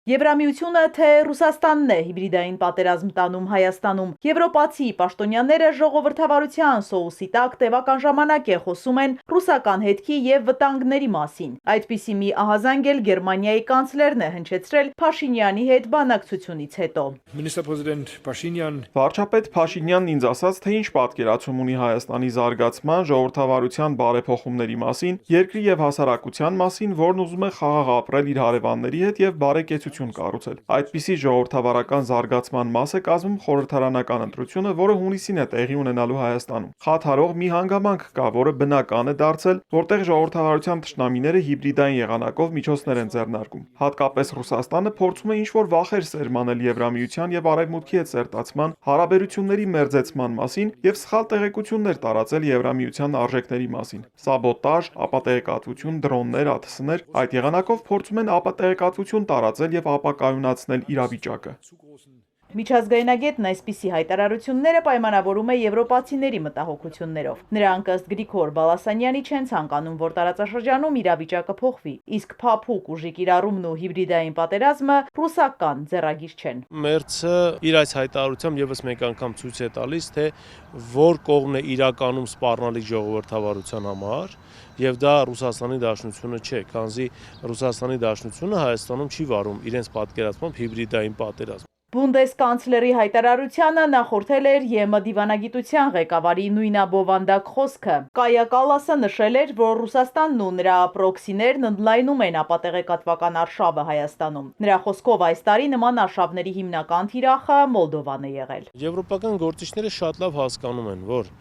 Եվրամիությունը թե Ռուսաստանն է հիբրիդային պատերազմ տանում Հայաստանում։ Եվրոպացի պաշտոնյաները ժողովրդավարության սոուսի տակ տևական ժամանակ է խոսում են ռուսական հետքի եւ վտանգների մասին։ Այդպիսի մի ահազանգ էլ Գերմանիայի կանցլերն է հնչեցրել Փաշինյանի հետ բանակցությունից հետո։ Minister-Präsident Pashinyan Վարչապետ Փաշինյանն ինձ ասաց, թե ինչ պատկերացում ունի Հայաստանի զարգացման, ժողովրդավարության բարեփոխումների մասին, երկրի եւ հասարակության մասին, որն ուզում է խաղաղ ապրել իր հարևանների հետ եւ բարեկեցություն կառուցել։ Այդպիսի ժողովրդավարական զարգացման մաս է կազմում խորհրդարանական ընտրությունը, որը հունիսին է տեղի ունենալու Հայաստանում։ Խաթարող մի հանգամանք կա, որը բնական է դարձել, որտեղ ժողովրդավարության թշնամիները հիբրիդային եղանակով միջոցներ են ձեռնարկում։ Հատկապես Ռուսաստանը փորձում է ինչ-որ վախեր սերմանել Եվրամիության եւ Արևմուտքի հետ սերտացման, հարաբերությունների մերձեցման մասին եւ սխալ տեղեկություններ տարածել Եվրամիության արժեքների մասին։ Սաբոտաժ, ապատեղեկատվություն, դրոններ, ԱԹՍ-ներ, այդ եղանակով փորձում են ապատեղեկատվություն տարածել եւ ապակայունացնել իրավիճակը։ Միջազգայնագետն այսպիսի հայտարարությունները պայմանավորում է եվրոպացիների մտահոգություններով։ Նրանք ըստ Գրիգոր Բալասանյանի չեն ցանկանում, որ տարածաշրջանում իրավիճակը փոխվի, իսկ փափուկ ուժի կիրառումն ու հիբրիդային պատերազմը ռուսական ձեռագիր չեն։ Մերցը իր այս հայտարարությամբ եւս մեկ անգամ ցույց է տալիս, թե որ կողմն է իրականում սպառնալիք ժողովրդավարության համար, եւ դա Ռուսաստանի Դաշնությունը չէ, քանզի Ռուսաստանի Դաշնությունը Հայաստանում չի վարում իրենց պատկերացմամբ հիբրիդային պատերազմ։ Բունդեսկանցլերի հայտարարությանը նախորդել էր ԵՄ դիվանագիտության ղեկավարի նույնաբովանդակ խոսքը։ Կայա Կալասը նշել էր, որ Ռուսաստանն ու նրա պրոքսիներն ընդլայնում են ապատեղեկատվական արշավը Հայաստանում։ Նրա խոսքով այս տարի նման արշավների հիմնական թիրախը Մոլդովան է եղել։ Եվրոպական գործիչները շատ լավ հասկանում են, որ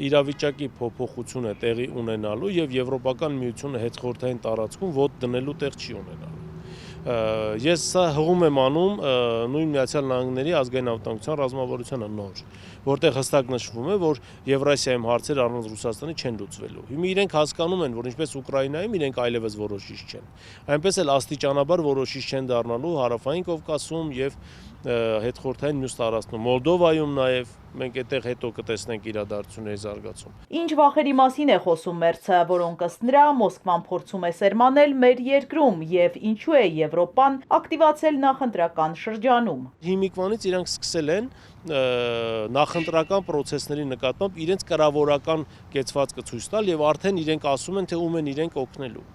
իրավիճակի փոփոխություն է տեղի ունենալու եւ Եվրոպական միությունը հետխորհրդային տարածքում ոտ դնելու տեղ չի ունենալու։ Ես սա հղում եմ անում նույն Միացյալ Նահանգների ազգային անվտանգության ռազմավարությանը նոր, որտեղ հստակ նշվում է, որ Եվրասիայում հարցեր առանց Ռուսաստանի չեն լուծվելու։ Հիմա իրենք հասկանում են, որ ինչպես Ուկրաինայում իրենք այլևս որոշիչ չեն, այնպես էլ աստիճանաբար որոշիչ չեն դառնալու Հարավային Կովկասում եւ հետխորհրդային մյուս տարածքում, Մոլդովայում նաեւ մենք այդտեղ հետո կտեսնենք իրադարձությունների զարգացում։ Ինչ վախերի մասին է խոսում Մերցը, որոնք ըստ նրա Մոսկվան փորձում է սերմանել մեր երկրում եւ ինչու է Եվրոպան ակտիվացել նախընտրական շրջանում։ Հիմիկվանից իրանք սկսել են նախընտրական process-ների նկատմամբ իրենց կրավորական կեցվածքը ցույց տալ եւ արդեն իրենք ասում են, թե ում են իրենք օգնելու։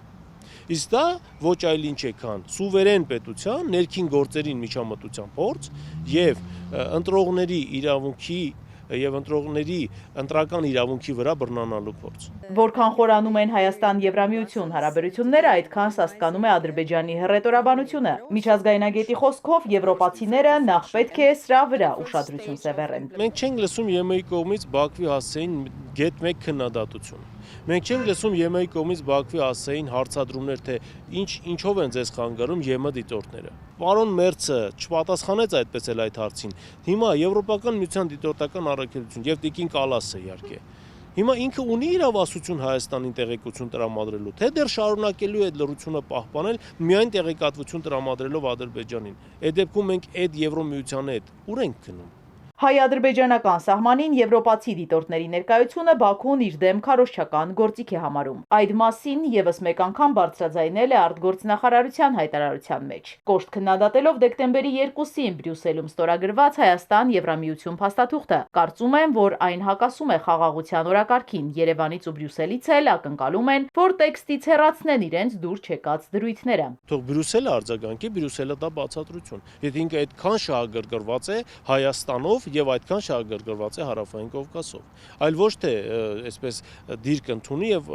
Իսկ դա ոչ այլ ինչ է, քան սուվերեն պետության ներքին գործերին միջամտության փորձ եւ ընտրողների իրավունքի եւ ընտրողների ընտրական իրավունքի վրա բռնանալու փորձ։ Որքան խորանում են Հայաստան-Եվրամիություն հարաբերությունները, այդքան սաստկանում է Ադրբեջանի հռետորաբանությունը։ Միջազգայնագետի խոսքով եվրոպացիները նախ պետք է սրա վրա ուշադրություն սևեռեն։ Մենք չենք լսում ԵՄ-ի կողմից Բաքվի հասցեին գետ մեկ քննադատություն։ Մենք չենք լսում ԵՄ-ի կողմից Բաքվի հասցեին հարցադրումներ, թե ինչով են ձեզ խանգարում ԵՄ դիտորդները։ Պարոն Մերցը չպատասխանեց այդպես էլ այդ հարցին։ Հիմա Եվրոպական միության դիտորդական առաքելություն եւ Տիկին Կալասը իհարկե։ Հիմա ինքը ունի իրավասություն Հայաստանին տեղեկություն տրամադրելու, թե դեռ շարունակելու է այդ լռությունը պահպանել միայն տեղեկատվություն տրամադրելով Ադրբեջանին։ Այդ դեպքում մենք այդ Եվրոմիությանի հետ ուր ենք գնում։ Հայ-ադրբեջանական սահմանին եվրոպացի դիտորդների ներկայությունը Բաքուն իր դեմ քարոզչական գործիք է համարում։ Այդ մասին եւս մեկ անգամ բարձրաձայնել է արտգործնախարարության հայտարարության մեջ։ Կոշտ քննադատելով դեկտեմբերի 2-ին Բրյուսելում ստորագրված Հայաստան-Եվրամիություն փաստաթուղթը, կարծում եմ, որ այն հակասում է խաղաղության օրակարգին։ Երևանից ու Բրյուսելից էլ ակնկալում են, որ տեքստից հեռացնեն իրենց դուր չեկած դրույթները։ Թող Բրյուսելը արձագանքի, Բրյուսելը դա բացատրություն։ Եթե ինքը այդքան շահագրգռված է Հայաստանով եւ այդքան շահագրգռված է Հարավային Կովկասով։ Այլ ոչ թե այսպես դիրք ընդունի եւ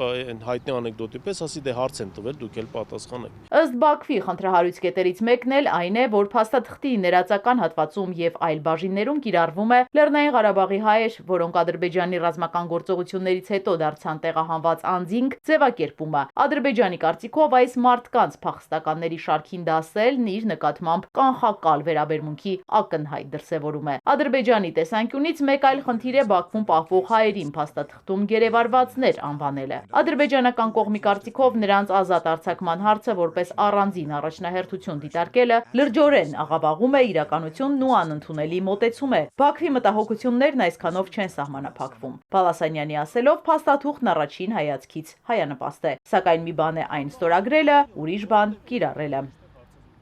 հայտնի անեկդոտի պես ասի դե հարց են տվել, դուք էլ պատասխանեք։ Ըստ Բաքվի խնդրահարույց կետերից մեկն էլ այն է, որ փաստաթղթի ներածական հատվածում եւ այլ բաժիններում կիրառվում է Լեռնային Ղարաբաղի հայեր, որոնք Ադրբեջանի ռազմական գործողություններից հետո դարձան տեղահանված անձինք ձևակերպումը։ Ադրբեջանի կարծիքով այս մարդկանց փախստականների շարքին դասելն իր նկատմամբ կանխակալ վերաբերմունքի ակնհայտ դրսևորում է։ Ադրբեջանի տեսանկյունից մեկ այլ խնդիր է Բաքվում պահվող հայերին փաստաթղթում գերեվարվածներ անվանելը։ Ադրբեջանական կողմի կարծիքով նրանց ազատ արձակման հարցը որպես առանձին առաջնահերթություն դիտարկելը լրջորեն աղավաղում է իրականությունն ու անընդունելի մոտեցում է։ Բաքվի մտահոգություններն այսքանով չեն սահմանափակվում։ Բալասանյանի ասելով, փաստաթուղթն առաջին հայացքից հայանպաստ է, սակայն մի բան է այն ստորագրելը, ուրիշ բան կիրառելը։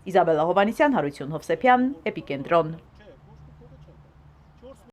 Իզաբելլա Հովանեսյան, Հարություն Հովսեփյան, Էպիկենտրոն։